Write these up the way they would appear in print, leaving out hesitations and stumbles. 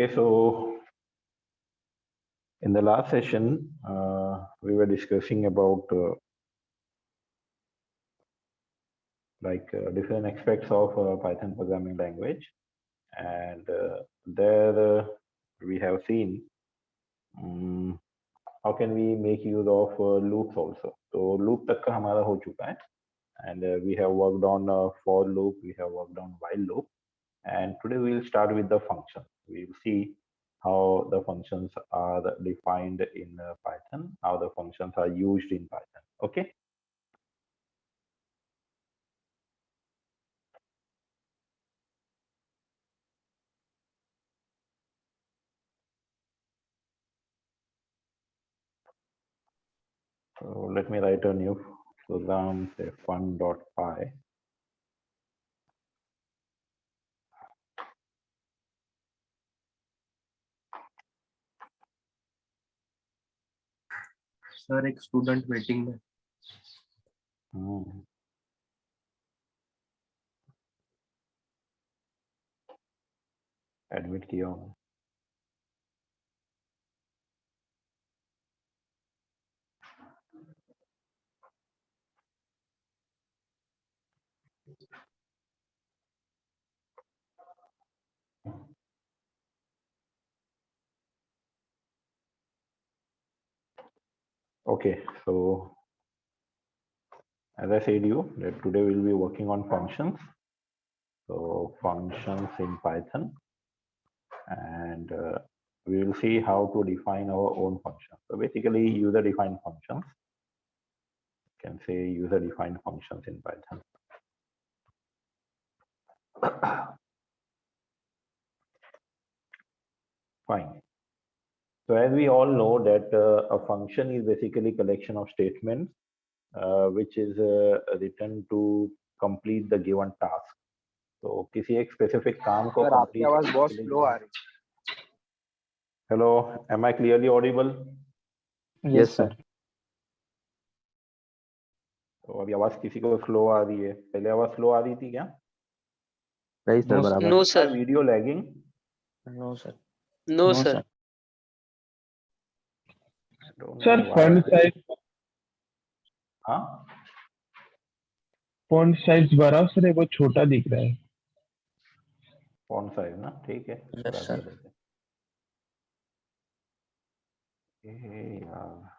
Okay, so in the last session, we were discussing about different aspects of Python programming language, and there we have seen how can we make use of loops also. So loop तक का हमारा हो चुका है, and we have worked on for loop, we have worked on while loop, and today we will start with the function. We will see how the functions are defined in Python, how the functions are used in Python. Okay. So let me write a new program, say fun.py. Sir एक student meeting में admit किया हूँ. Okay, so as I said you that today we'll be working on functions. So functions in Python, and we will see how to define our own functions. So basically user-defined functions. You can say user-defined functions in Python. Fine. So as we all know that a function is basically a collection of statements which is written to complete the given task. So किसी एक specific काम को complete आवाज बहुत slow आ रही. Hello, am I clearly audible? Yes sir. तो अभी आवाज किसी को slow आ रही है? पहले आवाज slow आ रही थी क्या? नहीं सर बराबर. No sir. Video lagging? No sir. No sir. Sir, font size. हाँ? फॉन्ट साइज बड़ा सर है, वो छोटा दिख रहा है. फॉन्ट साइज ना, ठीक है. Yes sir. यार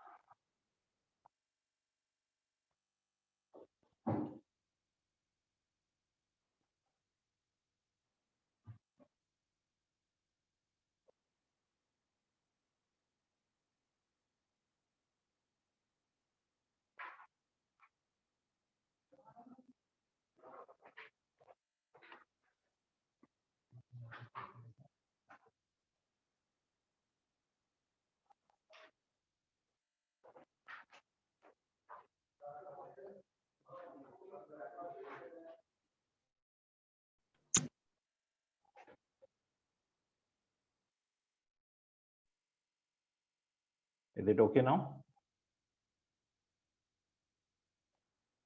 Is it okay now?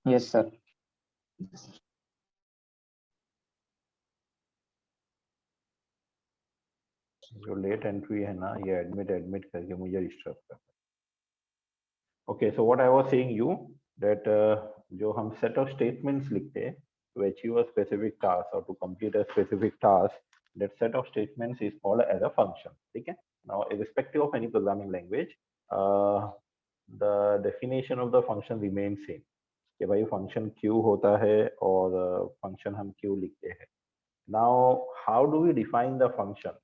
Yes sir. जो लेट एंट्री है ना, ये एडमिट करके मुझे डिस्टर्ब कर रहा है. Okay, so what I was saying you that जो हम सेट ऑफ स्टेटमेंट्स लिखते हैं to achieve a specific task or to complete a specific task, that set of statements is called as a function. ठीक है. Now irrespective of any programming language, the definition of the function remains same. कि भाई function क्यों होता है और function हम क्यों लिखते हैं. Now how do we define the function?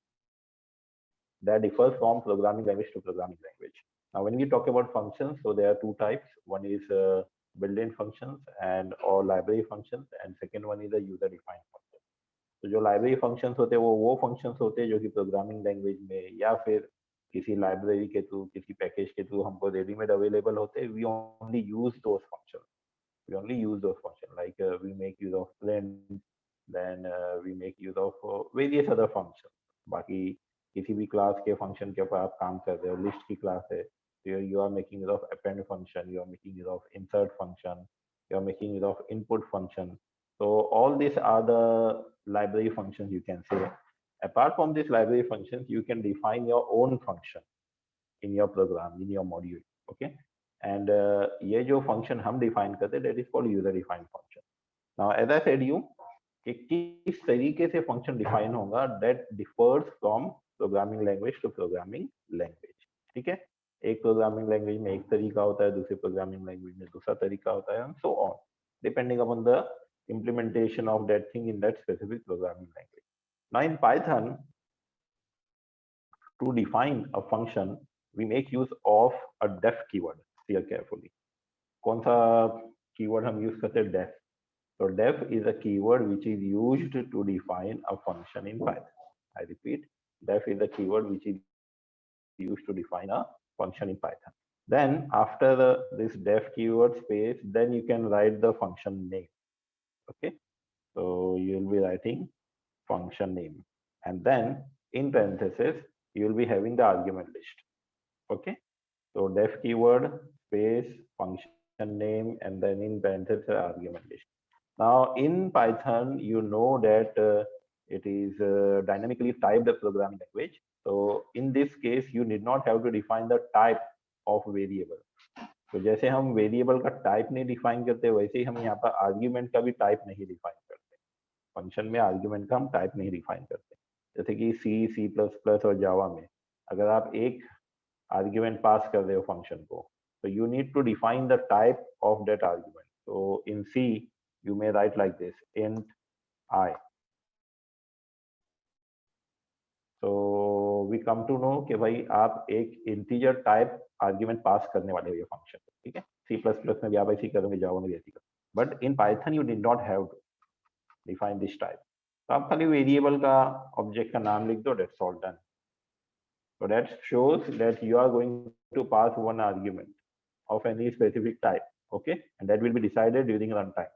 That differs from programming language to programming language. Now, when we talk about functions, so there are two types. One is built-in functions and or library functions, and second one is a user-defined function. तो जो library functions होते हैं वो functions होते हैं जो कि programming language में या फिर किसी library के थ्रू, किसी package के थ्रू हमको ready-made available होते हैं. We only use those functions. We only use those functions. Like we make use of print, then we make use of various other functions. बाकी किसी भी क्लास के फंक्शन के ऊपर आप काम कर रहे हो, लिस्ट की क्लास है, you are making use of append function, you are making use of insert function, you are making use of input function. So all these are the library functions you can say, apart from this library functions, you can define your own function in your program, in your module. Okay, and ये जो function हम define करते हैं, that is called user defined function. Now, as I said you, कि किस तरीके से function define होगा, that differs from programming language to programming language. ठीक है, एक programming language में एक तरीका होता है, दूसरे programming language में दूसरा तरीका होता है, and so on, depending upon the implementation of that thing in that specific programming language. Now, in Python, to define a function, we make use of a def keyword. Hear carefully. कौन सा keyword हम use करते हैं? Def. So def is a keyword which is used to define a function in Python. I repeat, def is a keyword which is used to define a function in Python. Then after this def keyword space, then you can write the function name. Okay, so you will be writing function name, and then in parentheses you will be having the argument list. Okay, so def keyword space function name, and then in parentheses argument list. Now in Python, you know that it is dynamically typed programming language. So in this case, you need not have to define the type of variable. तो जैसे हम variable का type नहीं define करते, वैसे ही हम यहाँ पर आर्ग्यूमेंट का भी टाइप नहीं डिफाइन करते. फंक्शन में आर्ग्यूमेंट का हम टाइप नहीं डिफाइन करते. जैसे कि C++ और जावा में अगर आप एक आर्ग्यूमेंट पास कर रहे हो फंक्शन को, तो you need to define the type of that argument. So in C, you may write like this, int I. So we come to know कि भाई आप एक इंटीजर टाइप आर्ग्यूमेंट पास करने वाले हो ये फंक्शन. ठीक है, C++ में भी आप ऐसे ही करोगे, जावा में भी ऐसे ही करोगे, but in Python you did not have to define this type. तो आप खाली वेरिएबल का ऑब्जेक्ट का नाम लिख दो, that's all done. So that shows that you are going to pass one argument of any specific type. Okay, and that will be decided during runtime.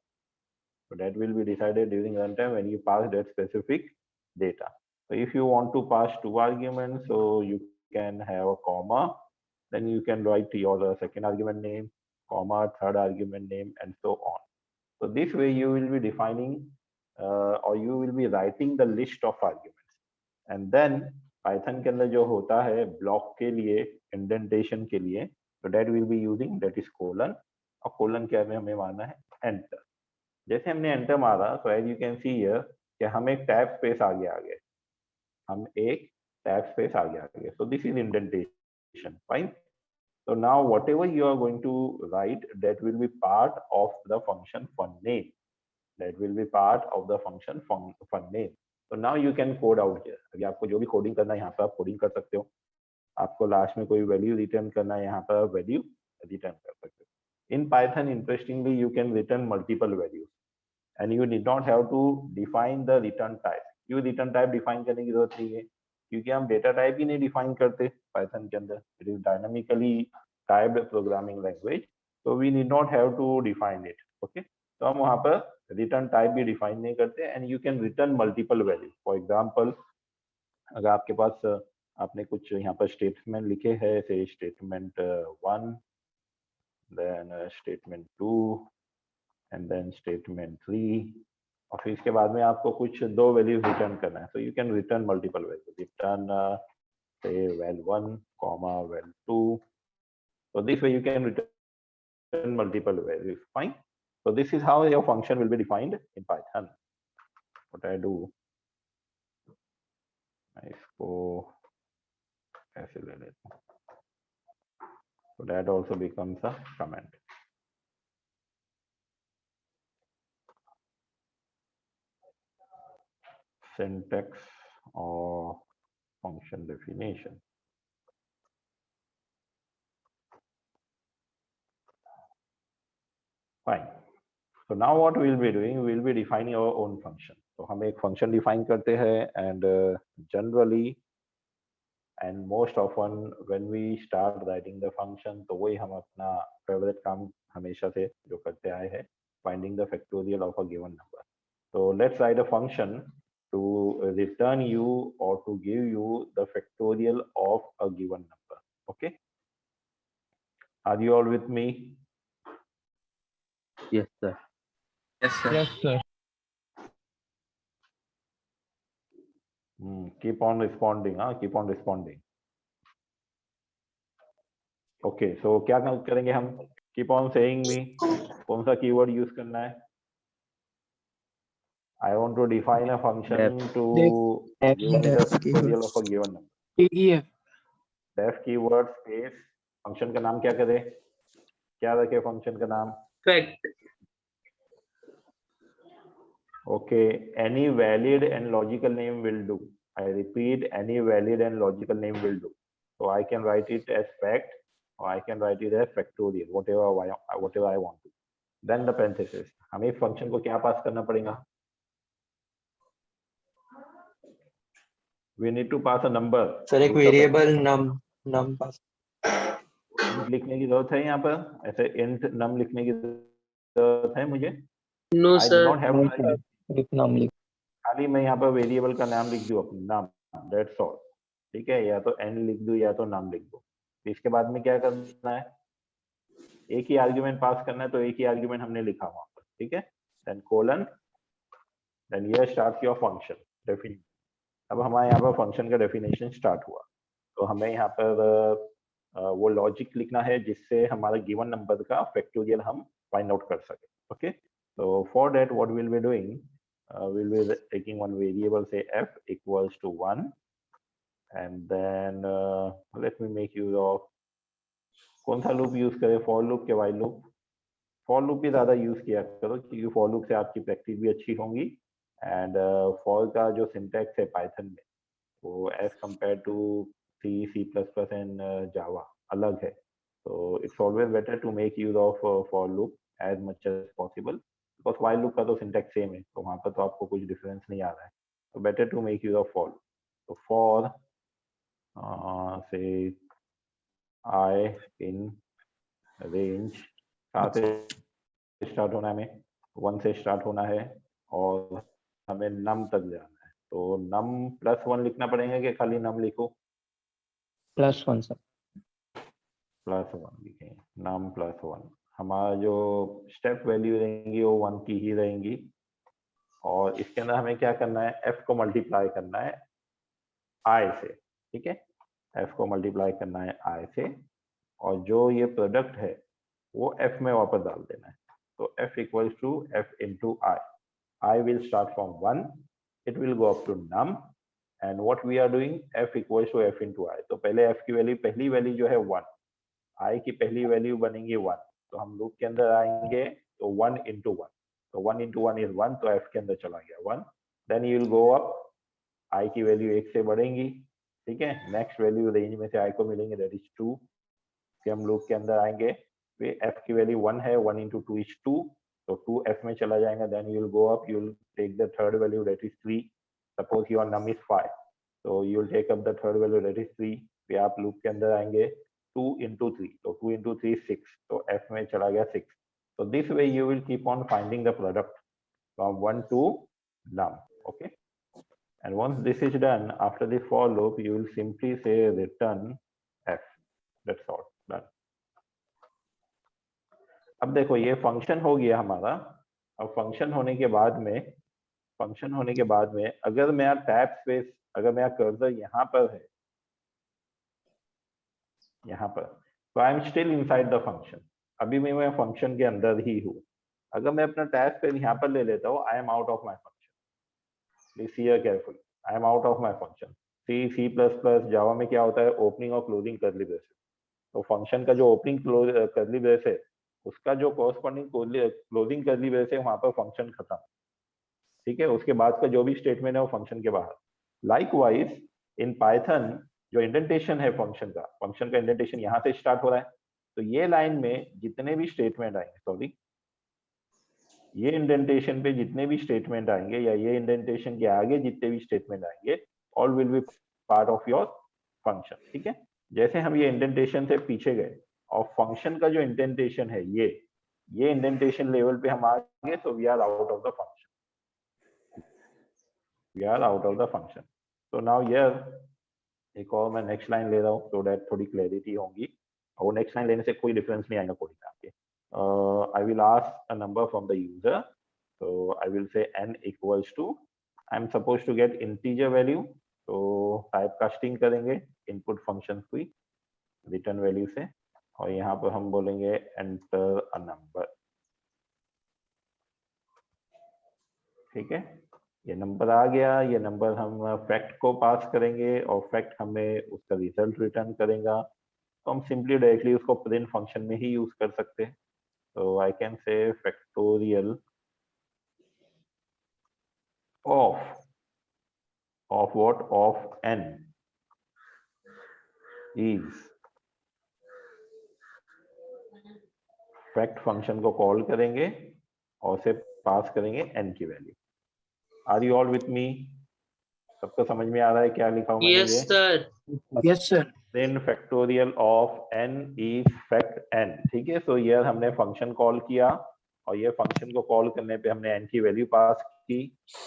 So that will be decided during runtime when you pass that specific data. So if you want to pass two arguments, so you can have a comma, then you can write your second argument name, comma, third argument name, and so on. So this way you will be defining or you will be writing the list of arguments. And then Python के अंदर जो होता है block के लिए, indentation के लिए, so that will be using that is colon. और colon क्या में हमें मारना है enter. जैसे हमने enter मारा, so as you can see here कि हम एक टैब स्पेस आगे आ गए, हम एक टैब स्पेस आगे आ गए. So this is indentation, fine. So now whatever you are going to write, that will be part of the function fun name. That will be part of the function fun name. So now you can code out here. अभी आपको जो भी coding करना है यहाँ पर आप coding कर सकते हो. आपको लास्ट में कोई वैल्यू रिटर्न करना है, यहाँ पर वैल्यू रिटर्न कर सकते हो. In Python, interestingly, you can return multiple values, and you need not have to define the return type. क्यों return type define करने की जरूरत नहीं है? क्योंकि हम डेटा टाइप ही नहीं डिफाइन करते Python के अंदर. It is dynamically typed programming language, so we need not have to define it. Okay, तो हम वहाँ पर रिटर्न टाइप भी डिफाइन नहीं करते, and you can return multiple value. For example, अगर आपके पास आपने कुछ यहाँ पर स्टेटमेंट लिखे हैं, से statement 1, then statement 2, and then statement 3, और फिर इसके बाद में आपको कुछ दो वैल्यूज रिटर्न करना है. So you can return multiple value, return say val1 comma val2. So this way you can return multiple values. Fine. So this is how your function will be defined in Python. What I do, इसको ऐसे ले लेता हूँ. So that also becomes a comment. Syntax or function definition. Fine. So now what we will be doing, we will be defining our own function. तो हम एक function define करते हैं, and generally and most often when we start writing the function, तो वही हम अपना favorite काम हमेशा से जो करते आए हैं, finding the factorial of a given number. So let's write a function to return you or to give you the factorial of a given number. Okay, are you all with me? Yes, sir. Yes, sir. Yes, sir. Keep on responding, keep on responding. Okay, so क्या करेंगे हम? Keep on saying me. कौन सा keyword use करना है? I want to define a function to give me the factorial of a given number. def Def keyword space function का नाम क्या करे? क्या रखे function का नाम? fact Okay, any valid and logical name will do. I repeat, any valid and logical name will do. So I can write it as fact, or I can write it as factorial, whatever I want to. Then the parenthesis. हमें function को क्या पास करना पड़ेगा? We need to pass a number. Sir एक variable नम पास int लिखने की जरूरत है यहाँ पर? ऐसे int num लिखने की जरूरत है मुझे? no I sir do not have to. एक नाम लिख खाली मैं यहाँ पर वेरिएबल का नाम लिख दूं, अपना नाम, दैट्स ऑल. ठीक है, या तो n लिख दूं या तो नाम लिख दूं. इसके बाद में क्या करना है? एक ही आर्गुमेंट पास करना है, तो एक ही आर्गुमेंट हमने लिखा वहां पर. ठीक है, then colon, then here start your function definition. अब हमारे यहाँ पर फंक्शन का डेफिनेशन स्टार्ट हुआ, तो हमें यहाँ पर वो लॉजिक लिखना है जिससे हमारा गिवन नंबर का फैक्टोरियल हम फाइंड आउट कर सके. Okay, so for that what we'll be doing, we'll be taking one variable, say f equals to 1, and then let me make use of कौन सा लूप यूज करें? For loop के while loop? For loop ही ज्यादा use किया करो, क्योंकि for loop से आपकी प्रैक्टिस भी अच्छी होंगी. एंड फॉर का जो सिंटैक्स है पाइथन में, वो as compare to C++ and Java अलग है. So it's always better to make use of for loop as much as possible, because while loop का तो syntax same है, तो वहाँ पर तो आपको कुछ difference नहीं आ रहा है. So better to make use of for loop. So for say I in range, कहाँ से start होना है? हमें 1 से start होना है और हमें num तक जाना है. तो num +1 लिखना पड़ेगा कि खाली num लिखो? +1 सर. +1 लिखें, num +1. हमारा जो स्टेप वैल्यू रहेंगी वो 1 की ही रहेंगी, और इसके अंदर हमें क्या करना है? f को मल्टीप्लाई करना है i से. ठीक है, f को मल्टीप्लाई करना है i से, और जो ये प्रोडक्ट है वो f में वापस डाल देना है. तो f equals to f into i. I will start from 1, it will go up to num, and what we are doing, f equals to f into i. तो पहले f की वैल्यू, पहली वैल्यू जो है 1, i की पहली value बनेगी 1, तो हम लूप के अंदर आएंगे तो 1 into 1, तो 1 into 1 is 1, तो f के अंदर चला गया 1. Then you will go up, i की वैल्यू 1 से बढ़ेंगी. ठीक है, नेक्स्ट वैल्यू रेंज में से i को मिलेंगे, दैट इज 2. फिर हम लूप के अंदर आएंगे, फिर f की वैल्यू 1 है, 1 into 2 is 2, तो 2 f में चला जाएगा. Then you will go up, you will take the third value, that is 3. Suppose your num is 5, तो you will take up the third value, that is 3. फिर आप loop के अंदर आएंगे, 2 into 3, तो 2 into 3 is 6, तो f में चला गया 6. So this way you will keep on finding the product from 1 to num. Okay, and once this is done, after the for loop you will simply say return f. That's all done. अब देखो ये function हो गया हमारा. अब function होने के बाद में अगर मेरा टैब स्पेस, अगर मेरा कर्सर यहाँ पर है, यहाँ पर, तो I am still inside the function. अभी मैं फंक्शन के अंदर ही हूँ. अगर मैं अपना टैब स्पेस यहाँ पर ले लेता हूँ, I am out of my function. Please here careful, I am out of my function. C++ जावा में क्या होता है? ओपनिंग और क्लोजिंग कर्ली ब्रेसेस. तो फंक्शन का जो ओपनिंग कर्ली ब्रेस है, उसका जो कॉरस्पॉन्डिंग क्लोजिंग कर्ली ब्रेस है, वहां पर फंक्शन खत्म. ठीक है, उसके बाद का जो भी स्टेटमेंट है वो फंक्शन के बाहर. लाइकवाइज इन पाइथन जो इंडेंटेशन है फंक्शन का इंडेंटेशन यहाँ से स्टार्ट हो रहा है. तो ये लाइन में जितने भी स्टेटमेंट आएंगे, सॉरी, ये इंडेंटेशन पे जितने भी स्टेटमेंट आएंगे, या ये इंडेंटेशन के आगे जितने भी स्टेटमेंट आएंगे, all will be part of your function. ठीक है, जैसे हम ये इंडेंटेशन से पीछे गए और फंक्शन का जो इंडेंटेशन है ये इंडेंटेशन लेवल पे हम आ गए, तो we are out of the function. तो नाउ हियर एक और मैं नेक्स्ट लाइन ले रहा हूँ, तो दैट थोड़ी क्लैरिटी होगी. और नेक्स्ट लाइन लेने से कोई डिफरेंस नहीं आएगा कोडिंग में आपके. I will ask a number from the user. So I will say n equals to, I'm supposed to get integer value. तो टाइप कास्टिंग करेंगे इनपुट फंक्शन की रिटर्न वैल्यू से, और यहाँ पर हम बोलेंगे एंटर अ नंबर। ठीक है, ये नंबर आ गया, ये नंबर हम फैक्ट को पास करेंगे और फैक्ट हमें उसका रिजल्ट रिटर्न करेगा। तो हम सिंपली डायरेक्टली उसको प्रिंट फंक्शन में ही यूज कर सकते हैं। तो I can say factorial of what, of n is, fact function को कॉल करेंगे और से पास करेंगे n की वैल्यू। Are you all with me? सबको समझ में आ रहा है क्या लिखा हूं मैंने? Yes, sir. Yes, sir. then factorial of n is fact n। ठीक है, सो ये हमने फंक्शन कॉल किया और ये फंक्शन को कॉल करने पे हमने n की वैल्यू पास की।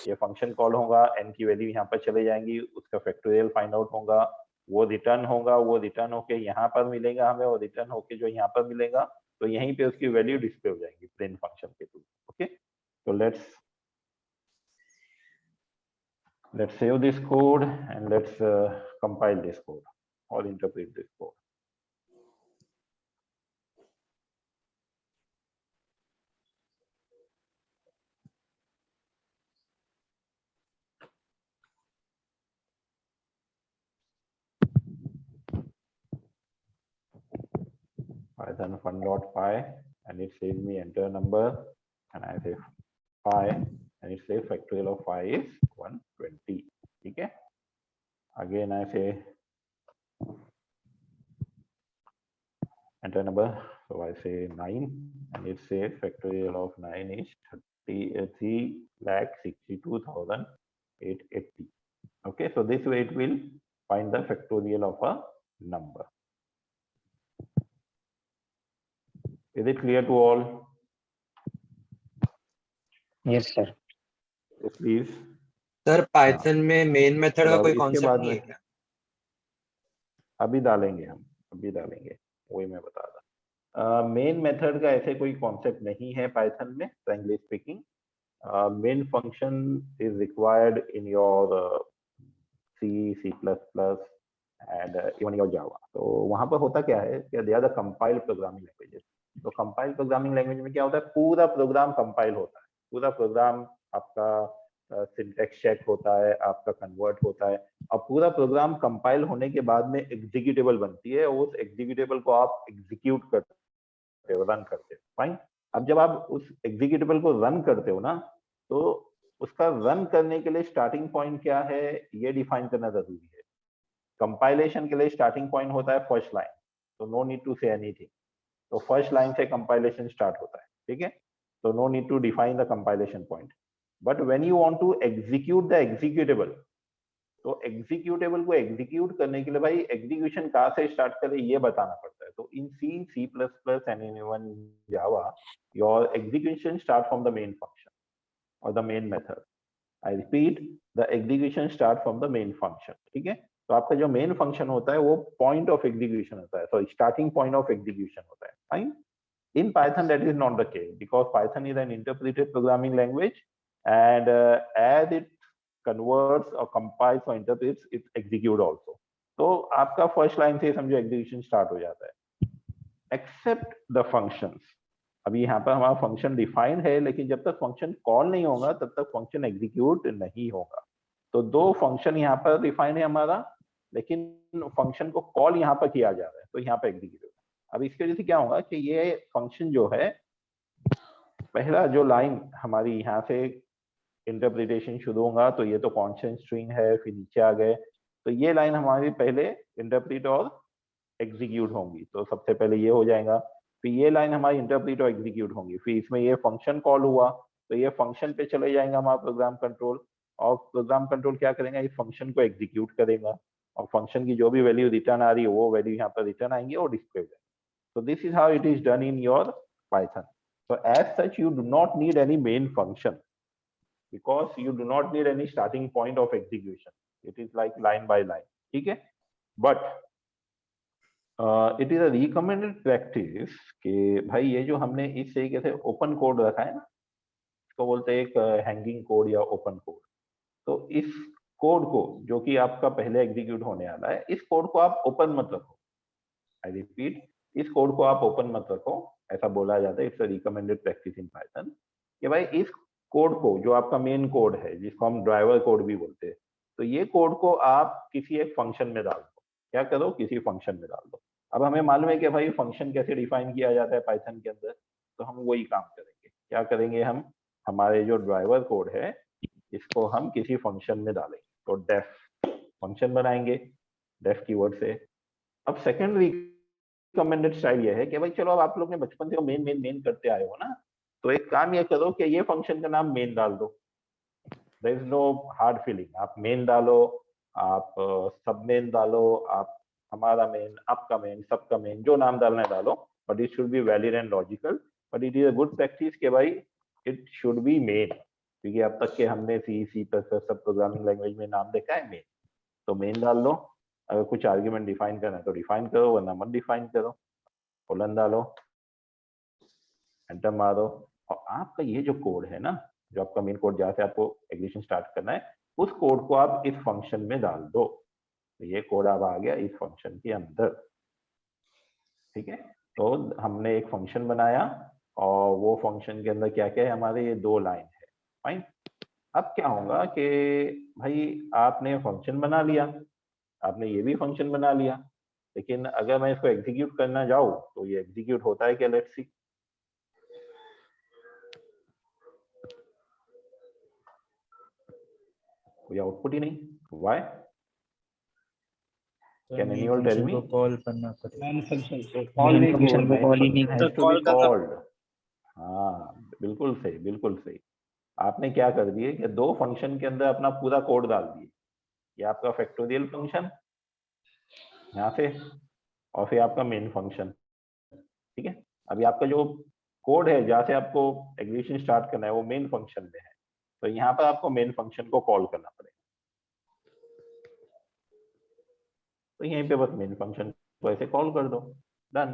ये फंक्शन कॉल होगा, n की वैल्यू यहाँ पर चले जाएंगी, उसका फैक्टोरियल फाइंड आउट होगा, वो रिटर्न होगा, वो रिटर्न होके यहाँ पर मिलेगा हमें, और रिटर्न होके जो यहाँ पर मिलेगा तो यहीं पे उसकी वैल्यू डिस्प्ले हो जाएगी प्रिंट फंक्शन के थ्रू। ओके, तो let's save this code and let's compile this code or interpret this code. Python fun.py and it says me enter a number and I say phi and it says factorial of phi is 120. ठीक है, again I say enter number, so I say 9 and it says factorial of 9 is 3,62,880. Okay, so this way it will find the factorial of a number. Is it clear to all? Yes, sir. So please, sir Python में main method का तो कोई इसके concept बाद नहीं है में क्या? अभी डालेंगे हम, अभी डालेंगे, वही मैं बता रहा। मेन मेथड का ऐसे कोई कॉन्सेप्ट नहीं है पाइथन में, frankly speaking. Main function is required in your C, C plus plus and even your Java. तो वहां पर होता क्या है कि they are the compiled programming languages. तो कंपाइल्ड प्रोग्रामिंग लैंग्वेज में क्या होता है, पूरा प्रोग्राम कंपाइल होता है, पूरा प्रोग्राम आपका सिंटैक्स चेक होता है, आपका कन्वर्ट होता है, और पूरा प्रोग्राम कंपाइल होने के बाद में एग्जीक्यूटेबल बनती है, उस एग्जीक्यूटेबल को आप एग्जीक्यूट करते हो, रन करते हो। फाइन, अब जब आप उस एग्जीक्यूटेबल को रन करते हो ना, तो उसका रन करने के लिए स्टार्टिंग पॉइंट क्या है ये डिफाइन करना जरूरी है। कंपाइलेशन के लिए स्टार्टिंग पॉइंट होता है फर्स्ट लाइन, तो no need to say anything, तो फर्स्ट लाइन से कंपाइलेशन स्टार्ट होता है। ठीक है, तो no need to define the compilation point. But when you want to execute the executable, तो एग्जीक्यूटेबल को एग्जीक्यूट करने के लिए भाई एग्जीक्यूशन कहाँ से स्टार्ट करें ये बताना पड़ता है। तो in C, C plus plus and in even Java, your execution start from the main function और the main method. I repeat, the execution start from the main function. ठीक है, तो आपका जो मेन फंक्शन होता है वो पॉइंट ऑफ एग्जीक्यूशन होता है, sorry starting point of execution होता है। Fine, in Python that is not the case, because Python is an interpreted programming language and as it converts or compiles or interprets, it execute also. तो आपका first line से समझो execution start हो जाता है, accept the functions. अभी यहाँ पर हमारा फंक्शन डिफाइंड है, लेकिन जब तक फंक्शन कॉल नहीं होगा तब तक फंक्शन एग्जीक्यूट नहीं होगा। तो दो फंक्शन यहाँ पर डिफाइंड है हमारा, लेकिन फंक्शन को कॉल यहाँ पर किया जा रहा है, तो यहाँ पर एग्जीक्यूट। अब इसकी वजह से क्या होगा कि ये फंक्शन जो है, पहला जो लाइन हमारी यहाँ से इंटरप्रिटेशन शुरू होगा, तो ये तो कांस्टेंट स्ट्रिंग है, फिर नीचे आ गए, तो ये लाइन हमारी पहले इंटरप्रिट और एग्जीक्यूट होंगी। तो सबसे पहले ये हो जाएगा, फिर ये लाइन हमारी इंटरप्रिट और एग्जीक्यूट होंगी, फिर इसमें ये फंक्शन कॉल हुआ, तो ये फंक्शन पे चले जाएंगे हमारा प्रोग्राम कंट्रोल, और प्रोग्राम कंट्रोल क्या करेंगे, इस फंक्शन को एग्जीक्यूट करेगा, और फंक्शन की जो भी वैल्यू रिटर्न आ रही है वो वैल्यू यहाँ पर रिटर्न आएंगे और डिस्प्ले हो जाएंगे। So this is how it is done in your Python. So as such, you do not need any main function because you do not need any starting point of execution. It is like line by line. ठीक है? But it is a recommended practice कि भाई ये जो हमने इस तरीके से ओपन कोड रखा है ना, इसको बोलते हैं एक हैंगिंग कोड या ओपन कोड। तो इस कोड को जो कि आपका पहले एग्जीक्यूट होने वाला है, इस कोड को आप ओपन मत रखो। आई रिपीट, इस कोड को आप ओपन मत रखो। ऐसा बोला जाता है, it's a recommended practice in Python, कि भाई इस कोड को, जो आपका मेन कोड है जिसको हम ड्राइवर कोड भी बोलते हैं, तो ये कोड को आप किसी एक फंक्शन में डाल दो। क्या करो, किसी फंक्शन में डाल दो। अब हमें मालूम है कि भाई फंक्शन कैसे डिफाइन किया जाता है पाइथन के अंदर, तो हम वही काम करेंगे। क्या करेंगे हम, हमारे जो ड्राइवर कोड है इसको हम किसी फंक्शन में डालेंगे, तो डेफ फंक्शन बनाएंगे डेफ कीवर्ड से। अब सेकंड रिकमेंडेड स्टाइल ये है कि भाई चलो, अब आप लोग ने बचपन से मेन मेन मेन करते आए हो ना, तो एक काम ये करो कि ये फंक्शन का नाम मेन डाल दो। There is no hard feeling, आप मेन डालो, आप सब मेन डालो, आप हमारा मेन, आपका मेन, सबका मेन, जो नाम डालना है डालो, but it should be valid and logical. But it is a good practice कि भाई इट शुड बी मेन, क्योंकि अब तक के हमने सी प्लस सब प्रोग्रामिंग लैंग्वेज में नाम देखा है मेन, तो मेन डाल लो। अगर कुछ आर्ग्यूमेंट डिफाइन करना है तो डिफाइन करो, वरना मत डिफाइन करो। कोलन डालो, एंटर मारो, और आपका ये जो कोड है ना, जो आपका मेन कोड जहाँ से आपको एग्जीक्यूशन स्टार्ट करना है, उस कोड को आप इस फंक्शन में डाल दो। तो ये कोड अब आ गया इस फंक्शन के अंदर। ठीक है, तो हमने एक फंक्शन बनाया और वो फंक्शन के अंदर क्या क्या है हमारे, ये 2 लाइन है। फाइन। अब क्या होगा कि भाई आपने फंक्शन बना लिया, आपने ये भी फंक्शन बना लिया, लेकिन अगर मैं इसको एग्जीक्यूट करना जाऊं तो ये एग्जीक्यूट होता है क्या, लेट्स सी। कोई आउटपुट ही नहीं, why? Can anyone tell me? Call करना पड़ेगा। मेन फंक्शन मेन फंक्शन को कॉल ही नहीं हैज कर। To be called. हाँ बिल्कुल सही, बिल्कुल सही। आपने क्या कर दिए कि 2 फंक्शन के अंदर अपना पूरा कोड डाल दिए। ये आपका फैक्टोरियल फंक्शन यहाँ से, और फिर आपका मेन फंक्शन। ठीक है, अभी आपका जो कोड है जहाँ से आपको एग्जीक्यूशन स्टार्ट करना है वो मेन फंक्शन में है, तो यहाँ पर आपको मेन फंक्शन को कॉल करना पड़ेगा। तो यहीं पे बस मेन फंक्शन को ऐसे कॉल कर दो, डन।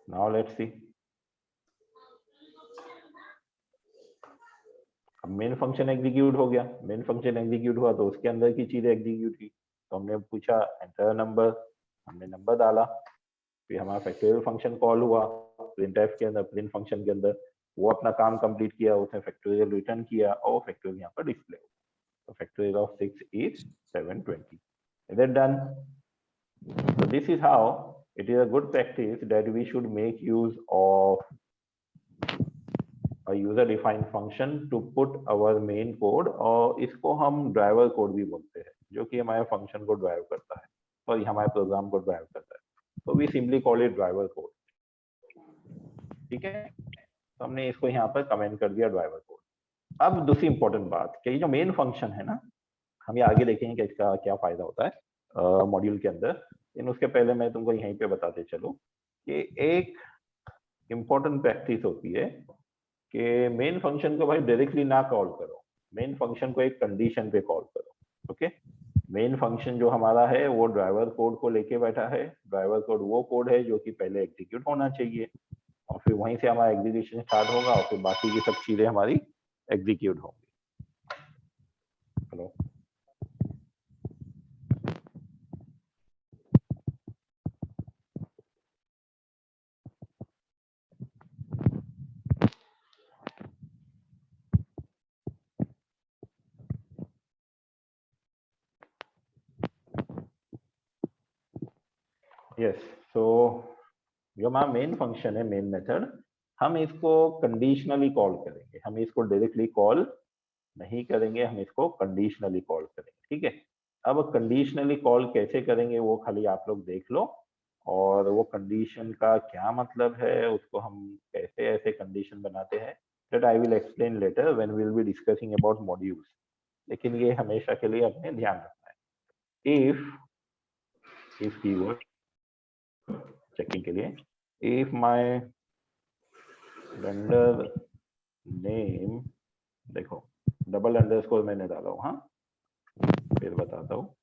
Now let's see. अब मेन फंक्शन एग्जीक्यूट हो गया, मेन फंक्शन एग्जीक्यूट हुआ तो उसके अंदर की चीजें एग्जीक्यूट की। तो हमने पूछा एंटर नंबर, हमने नंबर डाला, फिर हमारा फैक्टोरियल फंक्शन कॉल हुआ प्रिंटफ के अंदर, प्रिंट फंक्शन के अंदर, वो अपना काम कंप्लीट किया, उसने फैक्टोरियल रिटर्न किया और फैक्टोरियल यहाँ पर डिस्प्ले हो। तो factorial of 6 is 720। Is it done? So this is how it is a good practice that we should make use of a user defined function to put our main code, और इसको हम driver code भी बोलते हैं, जो कि हमारे function को ड्राइव करता है और हमारे प्रोग्राम को ड्राइव करता है। तो we simply call it driver code. ठीक है, तो हमने इसको यहाँ पर कमेंट कर दिया ड्राइवर कोड। अब दूसरी इंपॉर्टेंट बात कि ये जो मेन फंक्शन है ना, हम ये आगे देखेंगे कि इसका क्या फायदा होता है मॉड्यूल के अंदर, लेकिन उसके पहले मैं तुमको यहीं पे बताते चलूं कि एक इम्पोर्टेंट प्रैक्टिस होती है कि मेन फंक्शन को भाई डायरेक्टली ना कॉल करो, मेन फंक्शन को एक कंडीशन पे कॉल करो। ओके, मेन फंक्शन जो हमारा है वो ड्राइवर कोड को लेके बैठा है। ड्राइवर कोड वो कोड है जो कि पहले एग्जीक्यूट होना चाहिए, और फिर वहीं से हमारा एग्जीक्यूशन स्टार्ट होगा और फिर बाकी की सब चीजें हमारी एग्जीक्यूट होंगी। Hello, yes. सो जो हमारा मेन फंक्शन है, मेन मेथड, हम इसको कंडीशनली कॉल करेंगे, हम इसको डायरेक्टली कॉल नहीं करेंगे, हम इसको कंडीशनली कॉल करेंगे। ठीक है, अब कंडीशनली कॉल कैसे करेंगे वो खाली आप लोग देख लो, और वो कंडीशन का क्या मतलब है, उसको हम कैसे ऐसे कंडीशन बनाते हैं, that I will explain later when we will be discussing about modules. लेकिन ये हमेशा के लिए अपने ध्यान रखना है। इफ कीवर्ड चेकिंग के लिए, इफ माय वेंडर नेम, देखो डबल अंडरस्कोर मैंने डाला हूँ, हाँ फिर बताता हूँ,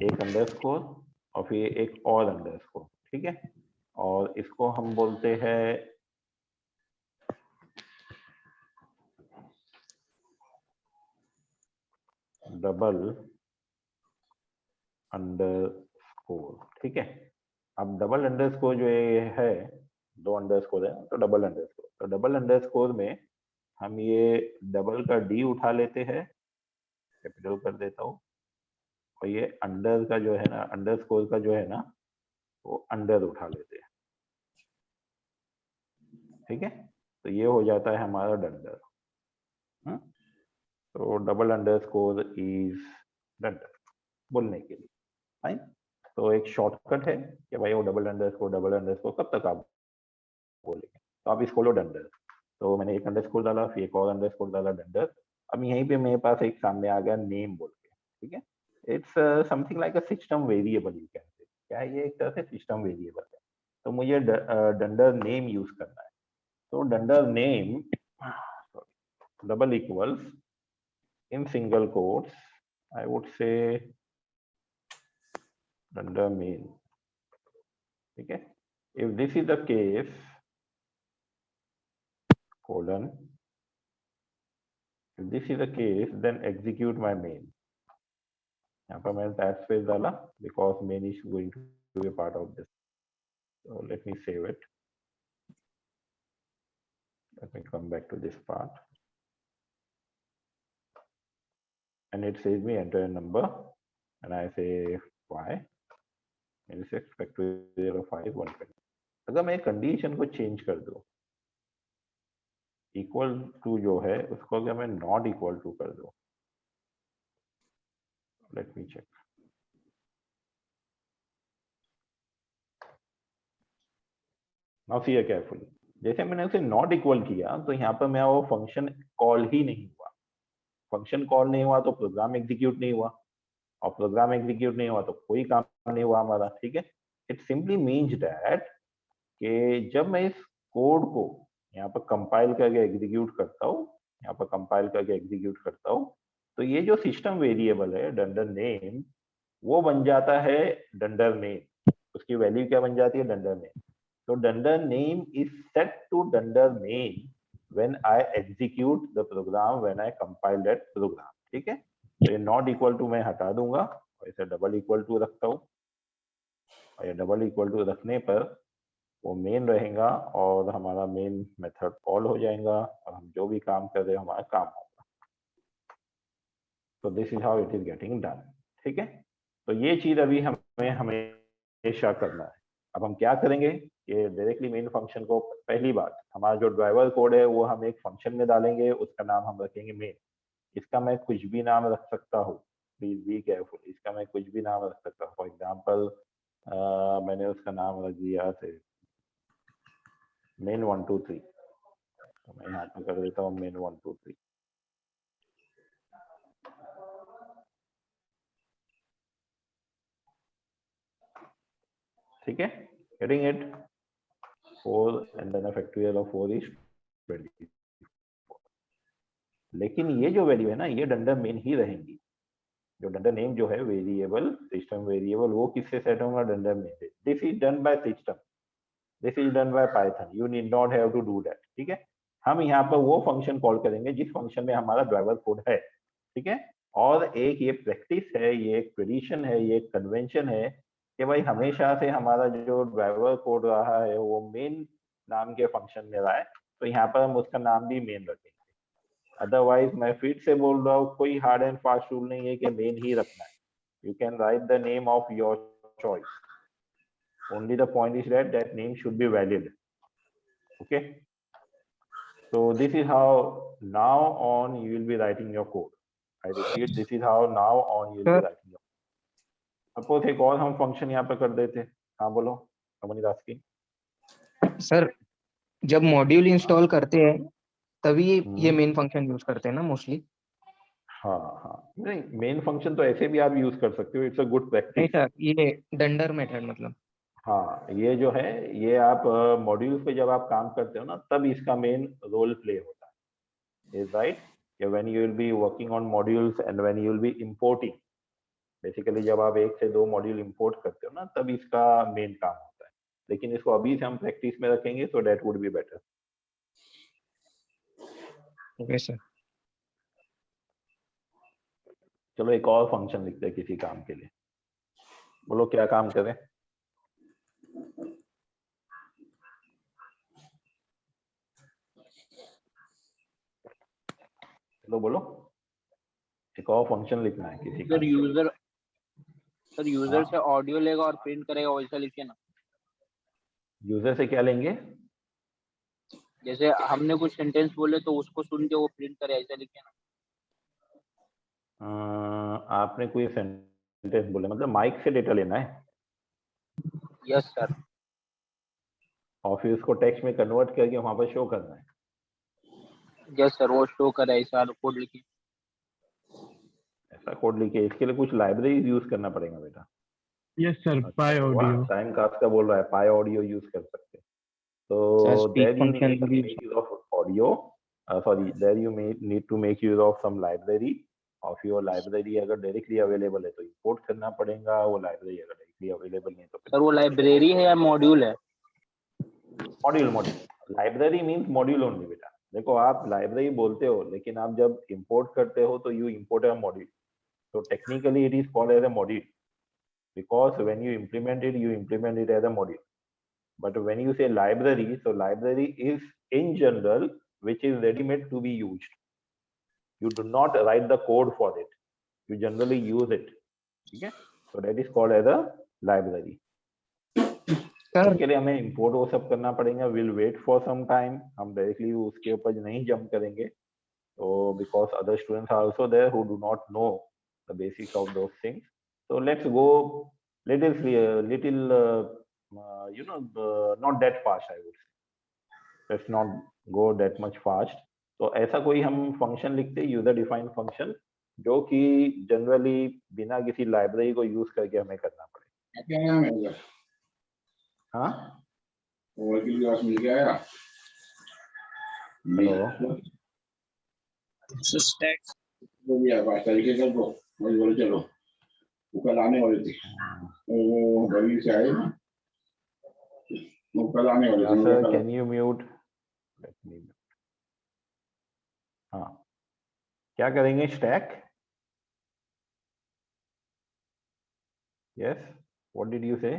एक अंडरस्कोर और फिर एक और अंडरस्कोर। ठीक है, और इसको हम बोलते हैं डबल अंडरस्कोर, ठीक है। अब डबल अंडरस्कोर जो ये है, दो अंडरस्कोर है तो डबल अंडरस्कोर, तो डबल अंडरस्कोर में हम ये डबल का डी उठा लेते हैं, कैपिटल कर देता हूँ, और ये अंडर का जो है ना, अंडरस्कोर का जो है ना, वो अंडर उठा लेते हैं, ठीक है। तो ये हो जाता है हमारा डंडर। तो डबल अंडरस्कोर इज डंडर बोलने के लिए, फाइन। तो एक शॉर्टकट है कि भाई वो डबल अंडरस्कोर कब तक आप बोलेंगे, तो आप इसको लो डंडर। तो मैंने एक अंडरस्कोर डाला, फिर एक और अंडरस्कोर डाला, डंडर। अब यहीं पे मेरे पास एक सामने आ गया नेम बोल के, ठीक है। It's something like a system variable, you can say, क्या है ये, एक तरह से सिस्टम वेरिएबल है। तो मुझे डंडर नेम यूज करना है। तो dunder name double equals in single quotes, I would say under main, ठीक है। If this is the case, colon, if this is the case, then execute my main. यहाँ पर मैंने that space डाला because main is going to be a part of this. So let me save it. Let me come back to this part. And it says me enter a number, and I say y, and it's expect to 05 120. अगर मैं condition को change कर दूं, equal to जो है उसको अगर मैं नॉट इक्वल टू कर दूं, let me check, now see carefully. जैसे मैंने उसे नॉट इक्वल किया तो यहाँ पर मैं वो फंक्शन कॉल ही नहीं हुआ, फंक्शन कॉल नहीं हुआ तो प्रोग्राम एग्जीक्यूट नहीं हुआ, और प्रोग्राम एग्जीक्यूट नहीं हुआ तो कोई काम नहीं हुआ हमारा, ठीक है। इट सिंपली मीन्स दैट कि जब मैं इस कोड को यहाँ पर कंपाइल करके एग्जीक्यूट करता हूँ, यहाँ पर कंपाइल करके एग्जीक्यूट करता हूँ, तो ये जो सिस्टम वेरिएबल है डंडर नेम, वो बन जाता है डंडर नेम। उसकी वैल्यू क्या बन जाती है, डंडर नेम। तो dunder name is set to dunder name when I execute the program, when I compile that program, ठीक है। तो ये नॉट इक्वल टू मैं हटा दूंगा और इसे डबल इक्वल टू रखता हूँ, और ये डबल इक्वल टू रखने पर वो मेन रहेगा और हमारा मेन मेथड कॉल हो जाएगा, और हम जो भी काम कर रहे हैं हमारा काम होगा। तो this is how it is getting done, ठीक है। तो ये चीज अभी हमें हमेशा करना है। अब हम क्या करेंगे कि डायरेक्टली मेन फंक्शन को, पहली बात हमारा जो ड्राइवर कोड है वो हम एक फंक्शन में डालेंगे, उसका नाम हम रखेंगे मेन। इसका मैं कुछ भी नाम रख सकता हूँ, प्लीज बी केयरफुल, इसका मैं कुछ भी नाम रख सकता हूँ। फॉर एग्जाम्पल मैंने उसका नाम रख दिया से मेन 1 2 3, तो मैं यहाँ पे कर देता हूँ मेन 1 2 3, ठीक है। Getting it, 4 and then a factorial of 4 is 20। लेकिन ये जो वैल्यू है ना, ये डंडर मेन ही रहेंगी। जो डंडर नेम जो है वेरिएबल, सिस्टम वेरिएबल, वो किससे सेट होगा, डंडर मेन से। This is done by system, this is done by Python, you need not have to do that, ठीक है। हम यहाँ पर वो फंक्शन कॉल करेंगे जिस फंक्शन में हमारा ड्राइवर कोड है, ठीक है। और एक ये प्रैक्टिस है, ये एक ट्रेडिशन है, ये एक कन्वेंशन है कि भाई हमेशा से हमारा जो ड्राइवर कोड रहा है वो मेन नाम के फंक्शन में रहा है, तो यहाँ पर हम उसका नाम भी मेन रखेंगे। अदरवाइज मैं फिर से बोल रहा हूँ, कोई हार्ड एंड फास्ट रूल नहीं है कि मेन ही रखना है। You can write the name of your choice, only the point is that that name should be valid, okay। So this is how now on you will be writing your code, I repeat, this is how now on you will be writing your code। suppose एक और हम function यहाँ पे कर देते, हाँ बोलो अमनिदास की। सर जब मॉड्यूल इंस्टॉल करते हैं तभी ये मेन फंक्शन यूज करते हैं ना मोस्टली। हाँ हाँ, नहीं मेन फंक्शन तो ऐसे भी आप यूज कर सकते हो, इट्स अ गुड नहीं प्रैक्टिस। सर, ये डंडर मेथड मतलब। हाँ, ये जो है ये आप मॉड्यूल्स पे जब आप काम करते हो ना, तब इसका मेन रोल प्ले होता है, is right. When you will be working on modules and when you will be importing, basically जब आप 1 से 2 मॉड्यूल इंपोर्ट करते हो ना, तब इसका मेन काम होता है। लेकिन इसको अभी से हम प्रैक्टिस में रखेंगे, so that would be better. Okay sir. चलो एक और फंक्शन लिखते हैं किसी काम के लिए। बोलो क्या काम करें? चलो बोलो, एक और फंक्शन लिखना है किसी काम सर के लिए। यूजर सर यूजर हाँ, से ऑडियो लेगा और प्रिंट करेगा, वैसा लिखिए ना। यूजर से क्या लेंगे? जैसे हमने कुछ सेंटेंस बोले तो उसको सुन के वो प्रिंट करे, ऐसा लिखिए ना। आपने कोई सेंटेंस बोले मतलब माइक से डेटा लेना है यस सर। और फिर उसको टेक्स्ट में कन्वर्ट करके वहां पर शो करना है। यस सर, वो शो करे ऐसा कोड लिखिए। ऐसा कोड लिखे, इसके लिए कुछ लाइब्रेरी यूज करना पड़ेगा बेटा। यस सर, पाई ऑडियो। टाइम कास्ट का बोल रहा है, पाई ऑडियो यूज कर सकते हैं। सर तो speak there you function need to भी make use of audio, sorry there you need to make use of some library of your library. अगर डायरेक्टली अवेलेबल है तो इंपोर्ट करना पड़ेगा वो लाइब्रेरी, अगर डायरेक्टली अवेलेबल नहीं है तो सर वो लाइब्रेरी है या मॉड्यूल है? Module. Module library means module only बेटा। देखो आप लाइब्रेरी बोलते हो लेकिन आप जब इंपोर्ट करते हो तो you import a module, so technically it is called as a module because when you implement it as a module. But when you say library, so library is in general which is ready made to be used. You do not write the code for it, you generally use it. ठीक है, so that is called as a library. Sir इसके लिए हमें import वो सब करना पड़ेगा। Will wait for some time, हम डायरेक्टली उसके ऊपर नहीं जंप करेंगे। So because other students are also there who do not know the basics of those things, so let's go little not that fast, I would say. Let's not go that much fast. तो ऐसा कोई हम function लिखते, user defined function, जो कि generally बिना किसी library को यूज करके हमें करना पड़े। क्या नाम है उधर? हाँ, वो वकील के पास मिल के आया। हेलो, स्टैक वो भी आया 5 तारीख के, को वही बोले चलो, वो कल आने वाले थे। वो वकील से आए ना, वो कल आने वाले थे। Sir can you mute? हाँ, क्या करेंगे? Stack, yes, what did you से?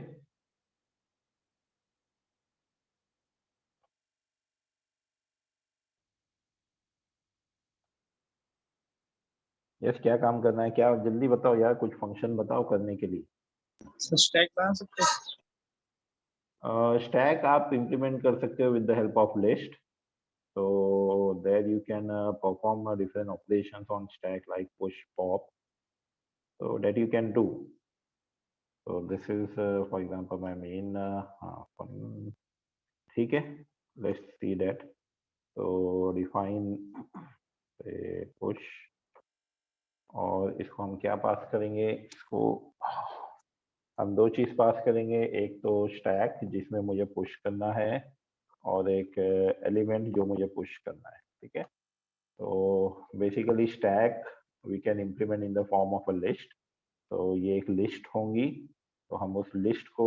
यस, क्या काम करना है? क्या जल्दी बताओ यार, कुछ फंक्शन बताओ करने के लिए। स्टैक बना सकते हैं। स्टैक आप इम्प्लीमेंट कर सकते हो with the help of list. So there you can perform different operations on stack like push, pop. So that you can do. So this is, for example, my main ठीक है, let's see that. So define push, और इसको हम क्या पास करेंगे? इसको हम दो चीज पास करेंगे, एक तो स्टैक जिसमें मुझे पुश करना है और एक एलिमेंट जो मुझे पुश करना है। ठीक है, तो basically stack we can implement in the form of a list. तो ये एक लिस्ट होंगी, तो हम उस लिस्ट को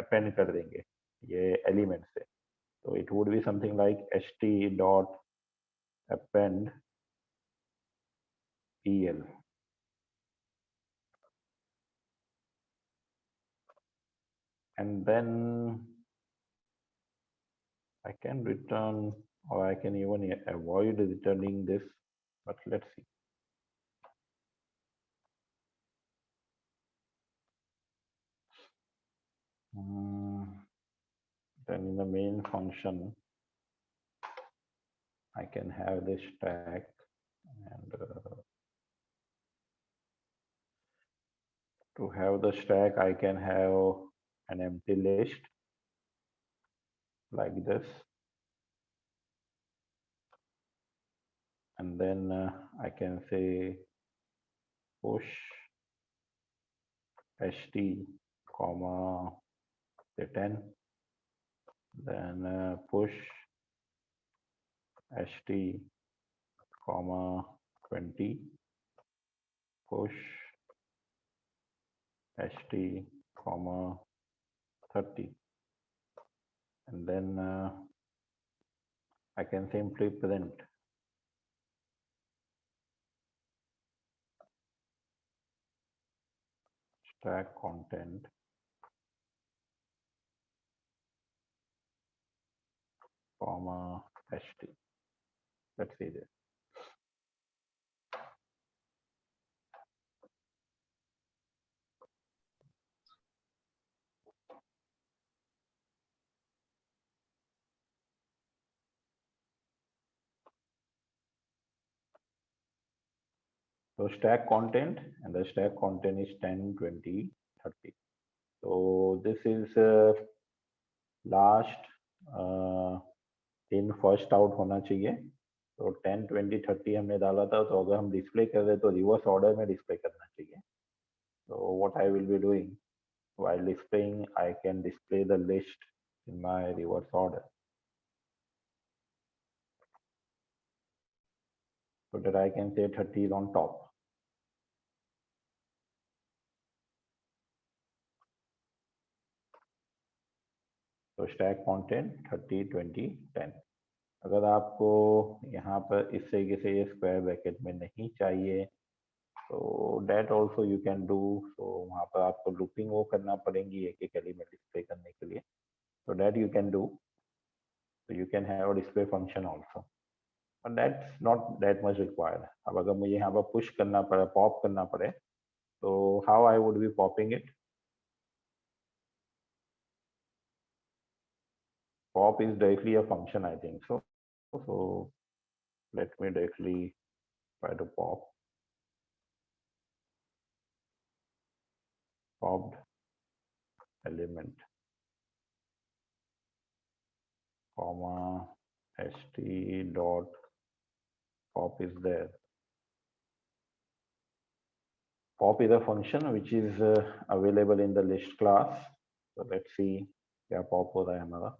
अपेंड कर देंगे ये एलिमेंट से। तो it would be something like ht dot append el, and then I can return, or I can even avoid returning this, but let's see. Then in the main function, I can have this stack, and to have the stack, I can have an empty list like this. And then I can say push ht comma say 10, then push ht comma 20, push ht comma 30, and then I can simply print stack content comma st. Let's see this. So stack content, and the stack content is 10, 20, 30. So this is last in first out होना चाहिए. तो 10, 20, 30 हमने डाला था, तो अगर हम display कर रहे तो रिवर्स ऑर्डर में डिस्प्ले करना चाहिए. So what I will be doing while displaying, I can display the list in my reverse order, so that I can say 30 is on top. तो स्टैक कंटेंट 30, 20, 10. अगर आपको यहाँ पर इस तरीके से ये स्क्वायर ब्रैकेट में नहीं चाहिए, तो that also you can do. तो वहाँ पर आपको लूपिंग वो करना पड़ेगी एक एक एलिमेंट डिस्प्ले करने के लिए. तो that you can do. So you can have a display function also, but that's not that much required. अब अगर मुझे यहाँ पर पुश करना पड़े, पॉप करना पड़े, तो how I would be popping it? Pop is directly a function, I think so. So let me directly try to pop. Popped element, comma st dot pop is there. Pop is a function which is available in the list class. So let's see क्या pop हो रहा है हमारा.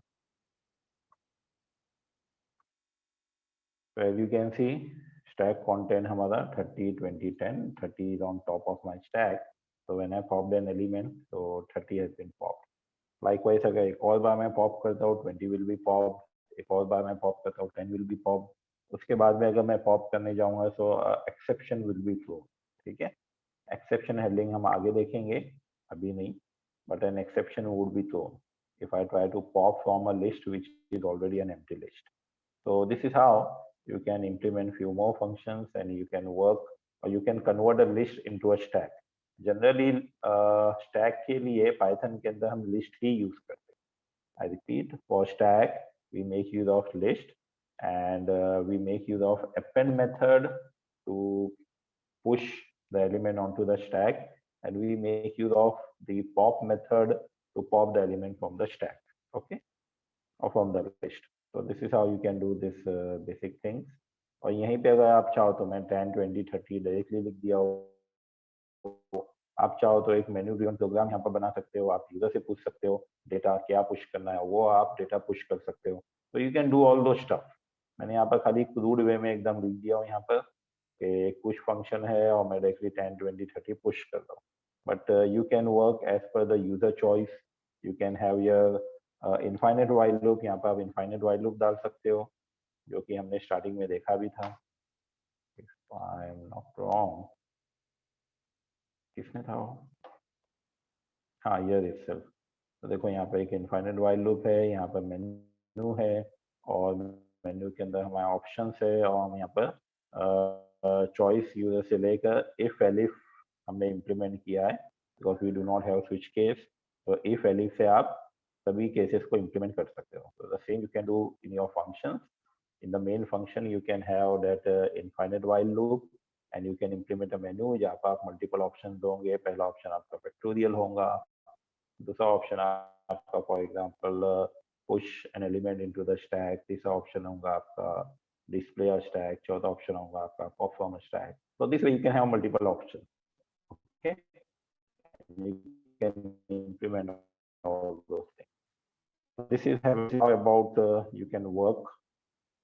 So as you can see, stack content हमारा 30, 20, 10. 30 is on top of my stack. So when I popped an element, so 30 has been popped. Likewise, अगर एक और बार मैं pop करता हूँ, 20 will be popped. एक और बार मैं pop करता हूँ, 10 will be popped. उसके बाद में अगर मैं pop करने जाऊँगा, so exception will be thrown. ठीक है? Exception handling हम आगे देखेंगे, अभी नहीं. But an exception would be thrown if I try to pop from a list which is already an empty list. So this is how you can implement few more functions, and you can work, or you can convert a list into a stack. Generally stack के लिए Python के अंदर हम list ही use करते हैं. I repeat, for stack we make use of list, and we make use of append method to push the element onto the stack, and we make use of the pop method to pop the element from the stack, okay, or from the list. So this is how you can do this basic things. और यहीं पे अगर आप चाहो तो मैं 10, 20, 30 directly लिख दिया हो. आप चाहो तो एक मेन्यू ड्रिवन प्रोग्राम यहाँ पर बना सकते हो. आप यूजर से पूछ सकते हो डेटा क्या पुश करना है, वो आप डेटा पुश कर सकते हो. तो यू कैन डू ऑल दो स्टफ. मैंने यहाँ पर खाली क्रूड वे में एकदम लिख दिया हूँ यहाँ पर कि एक पुश फंक्शन है और मैं डायरेक्टली 10, 20, 30 पुश कर रहा हूँ. But you can work as per the user choice. You can have your infinite while loop. यहाँ पर आप इनफाइनाइट वाइल लूप डाल सकते हो, जो कि हमने स्टार्टिंग में देखा भी था. आई एम नॉट रॉन्ग, किसने था वो? हाँ, ईयर इटसेल्फ. तो देखो यहाँ पर एक इनफाइनाइट वाइल लूप है, यहाँ पर मेन्यू है, और मेन्यू के अंदर हमारे ऑप्शंस है, और हम यहाँ पर चॉइस यूजर से लेकर इफ एलिफ हमने इम्प्लीमेंट किया है, because we do not have switch case. तो इफ एलिफ से आप सभी केसेस को इम्प्लीमेंट कर सकते हो. तो the same you can do in your functions. In the main function you can have that infinite while loop, and you can implement a menu जहाँ पर आप multiple options दोगे. पहला ऑप्शन आपका factorial होगा, दूसरा ऑप्शन आपका for example push an element into the stack, तीसरा ऑप्शन होगा आपका display a stack, चौथा ऑप्शन होगा आपका perform a stack. So this way you can have multiple options, okay, you can implement all those things. This is how about you can work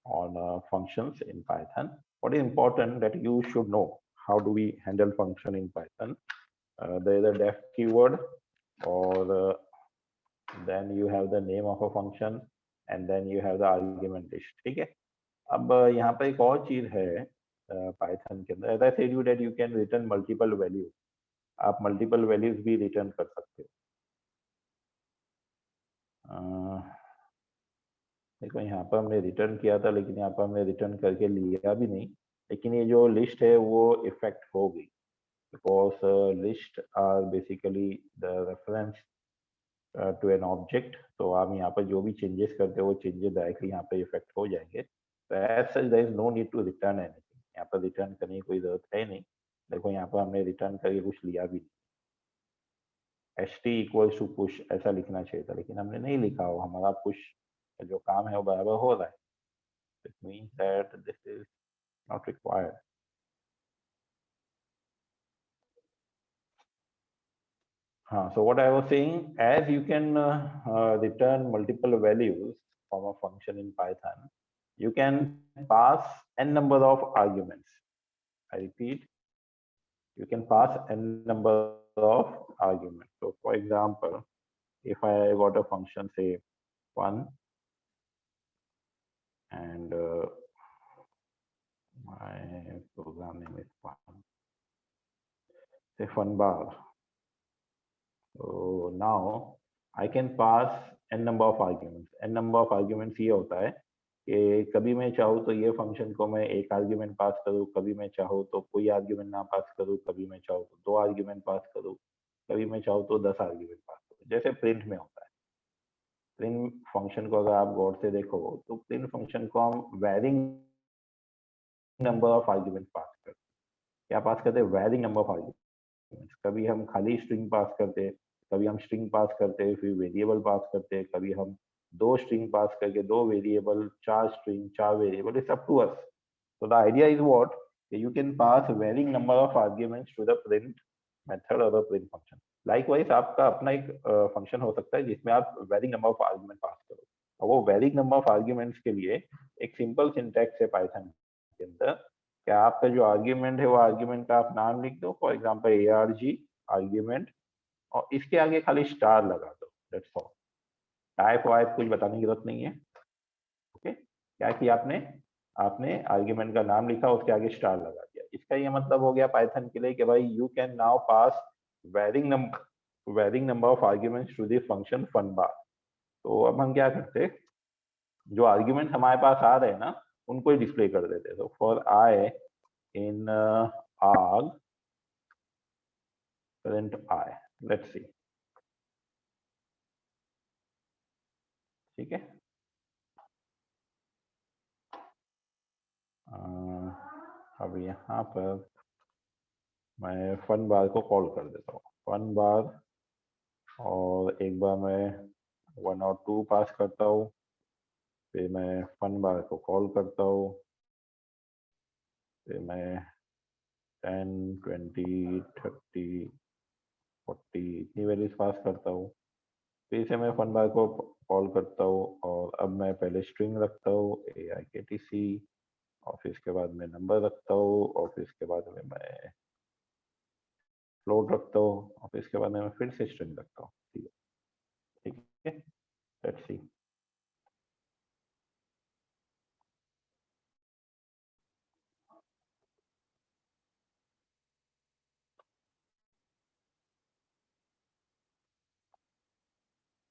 on functions in Python. What is important that you should know how do we handle function in Python. There is a def keyword, or then you have the name of a function, and then you have the argument list. ठीक है. अब यहाँ पर एक और चीज है Python के अंदर. As I said you that you can return multiple values. आप मल्टीपल वैल्यूज भी रिटर्न कर सकते हो। देखो यहाँ पर हमने रिटर्न किया था, लेकिन यहाँ पर हमने रिटर्न करके लिया भी नहीं, लेकिन ये जो लिस्ट है वो इफेक्ट हो गई, because list are basically the reference to an object. तो आप यहाँ पर जो भी चेंजेस करते हो वो चेंजेस डायरेक्टली यहाँ पे इफेक्ट हो जाएंगे। तो as such there is no need to return anything, यहाँ पर रिटर्न करने की कोई जरूरत है नहीं। देखो यहाँ पर हमने रिटर्न करके कुछ लिया भी नहीं। ht इक्वल्स टू पुश ऐसा लिखना चाहिए था, लेकिन हमने नहीं लिखा हो, हमारा पुश जो काम है वो बराबर हो रहा है। It means that this is not required. So what I was saying, as you can return multiple values from a function in Python, you can pass n number of arguments. I repeat, you can pass n number of arguments. So for example, if I got a function, say fun, and my program name is fun, say fun bar. So now I can pass n number of arguments. n number of arguments ये होता है कि कभी मैं चाहूँ तो ये function को मैं एक आर्ग्यूमेंट पास करूँ, कभी मैं चाहूँ तो कोई आर्ग्यूमेंट ना पास करूँ, कभी मैं चाहूँ तो 2 आर्ग्यूमेंट पास करूँ, कभी मैं चाहूँ तो 10 आर्ग्यूमेंट पास करूँ, जैसे प्रिंट में होता है। प्रिंट फंक्शन को अगर आप गौर से देखो तो प्रिंट फंक्शन को हम varying number of argument pass करते हैं। क्या पास करते हैं? Varying number of argument. कभी हम खाली स्ट्रिंग पास करते हैं, कभी हम स्ट्रिंग पास करते हैं, फिर वेरिएबल पास करते हैं, कभी हम 2 स्ट्रिंग पास करके 2 variable, 4 string, 4 variable, it's up to us. So the idea is what? You can pass varying number of arguments to the print method or the print function. Likewise, आपका अपना एक function हो सकता है जिसमें आप varying number of argument पास करो, और वो varying number of arguments के लिए एक सिंपल सिंटैक्स है पाइथन के अंदर कि आपका जो आर्ग्यूमेंट है वो आर्ग्यूमेंट का आप नाम लिख दो, फॉर एग्जांपल arg आर्ग्यूमेंट, और इसके आगे खाली स्टार लगा दो, दैट्स ऑल। टाइप वाइप कुछ बताने की जरूरत नहीं है। ओके, क्या किया आपने आर्ग्यूमेंट का नाम लिखा, उसके आगे स्टार लगा दिया। इसका ये मतलब हो गया पाइथन के लिए कि भाई you can now pass varying number of arguments to this function fun bar. तो अब हम क्या करते, जो आर्ग्यूमेंट हमारे पास आ रहे हैं ना उनको ही डिस्प्ले कर देते। तो for I in arg print I, let's see, ठीक है। अब यहाँ पर मैं फन बार को कॉल कर देता हूँ, फन बार, और एक बार मैं 1 और 2 पास करता हूँ, फिर मैं फन बार को कॉल करता हूँ, फिर मैं 10, 20, 30, 40 इतनी वैल्यूज पास करता हूँ, फिर से मैं फन बार को कॉल करता हूँ, और अब मैं पहले स्ट्रिंग रखता हूँ AIKTC, और फिर इसके बाद मैं नंबर रखता हूँ, और फिर इसके बाद में मैं फ्लोट रखता हूँ, और फिर इसके बाद में मैं फिर से स्ट्रिंग रखता हूँ। ठीक है, let's see.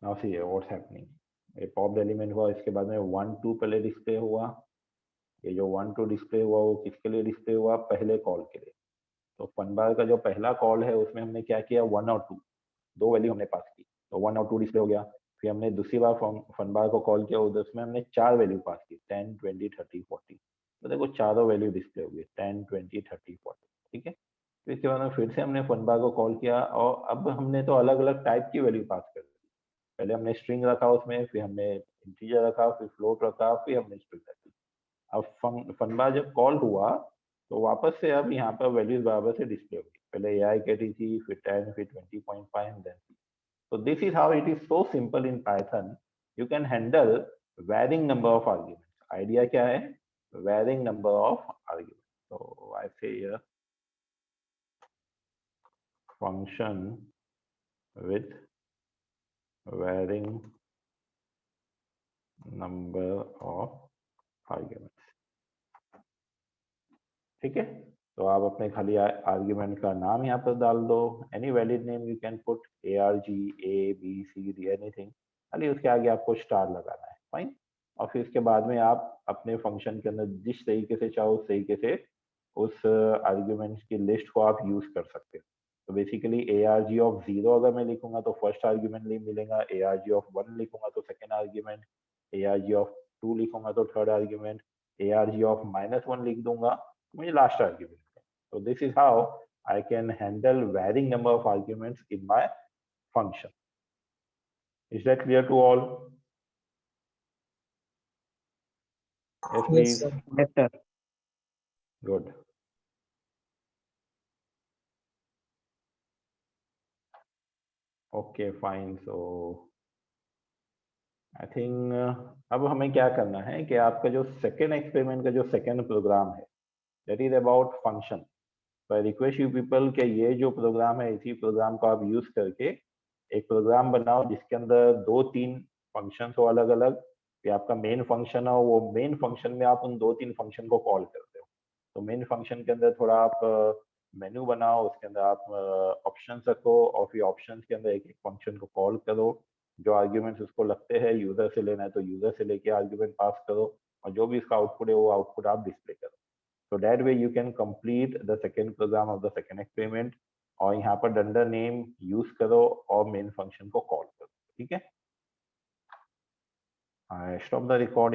Now see what's happening. ये पॉप एलिमेंट हुआ, इसके बाद में 1 2 पहले डिस्प्ले हुआ। ये जो 1 2 डिस्प्ले हुआ वो किसके लिए डिस्प्ले हुआ? पहले कॉल के लिए। तो फन बार का जो पहला कॉल है उसमें हमने क्या किया, 1 और 2 दो वैल्यू हमने पास की, तो 1 और 2 डिस्प्ले हो गया। फिर हमने दूसरी बार फन बार को कॉल किया, उसमें हमने 4 वैल्यू पास की, 10 20 30 40। तो देखो चारों वैल्यू डिस्प्ले हो गई, 10 20 30 40। ठीक है, फिर इसके बाद में फिर से हमने फन बार को कॉल किया, और अब हमने तो अलग अलग टाइप की वैल्यू पास कर दी। पहले हमने स्ट्रिंग रखा उसमें, फिर हमने इंटीजर रखा, फिर फ्लोट रखा, फिर हमने स्ट्रिंग रखी। अब फन बार जब कॉल हुआ तो वापस से अब यहाँ पर वैल्यूज बराबर से डिस्प्ले होगी। पहले AIKTC, फिर 10, फिर 20.5, then so this is how it is so simple in Python. You can handle varying number of arguments. Idea क्या है? Varying number of arguments. So I say here function with varying number of arguments. ठीक है, तो आप अपने खाली argument का नाम यहाँ पर डाल दो, any valid name you can put, ARG, A B C D anything, खाली उसके आगे आपको स्टार लगाना है, फाइन। और फिर इसके बाद में आप अपने फंक्शन के अंदर जिस तरीके से चाहो उस तरीके से उस आर्ग्यूमेंट्स की लिस्ट को आप यूज कर सकते हो। तो बेसिकली ARG ऑफ 0 अगर मैं लिखूंगा तो फर्स्ट आर्ग्यूमेंट मिलेगा, ARG ऑफ 1 लिखूंगा तो सेकेंड आर्ग्यूमेंट, ARG ऑफ 2 लिखूंगा तो थर्ड आर्ग्यूमेंट, ARG ऑफ -1 लिख दूंगा तो मुझे last argument. So this is how I can handle varying number of arguments in my function. Is that clear to all? Yes, please. Yes, sir. Good. Okay, fine. So I think अब हमें क्या करना है कि आपका जो second experiment का जो सेकेंड प्रोग्राम है that is about function. So I request you people कि ये जो प्रोग्राम है इसी प्रोग्राम को आप यूज करके एक प्रोग्राम बनाओ जिसके अंदर 2-3 फंक्शंस हो अलग अलग, या आपका मेन फंक्शन हो, वो मेन फंक्शन में आप उन 2-3 फंक्शन को कॉल करते हो। तो मेन फंक्शन के अंदर थोड़ा आप मेन्यू बनाओ, उसके अंदर आप ऑप्शंस रखो और फिर ऑप्शंस के अंदर एक एक फंक्शन को कॉल करो, जो आर्ग्यूमेंट्स उसको लगते हैं यूजर से लेना है तो यूजर से लेके आर्ग्यूमेंट पास करो, और जो भी इसका आउटपुट है वो आउटपुट आप डिस्प्ले करो। So that way you can complete the second program of the second experiment, और यहाँ पर डंडर नेम यूज करो और मेन फंक्शन को कॉल करो, ठीक है। I stop the recording.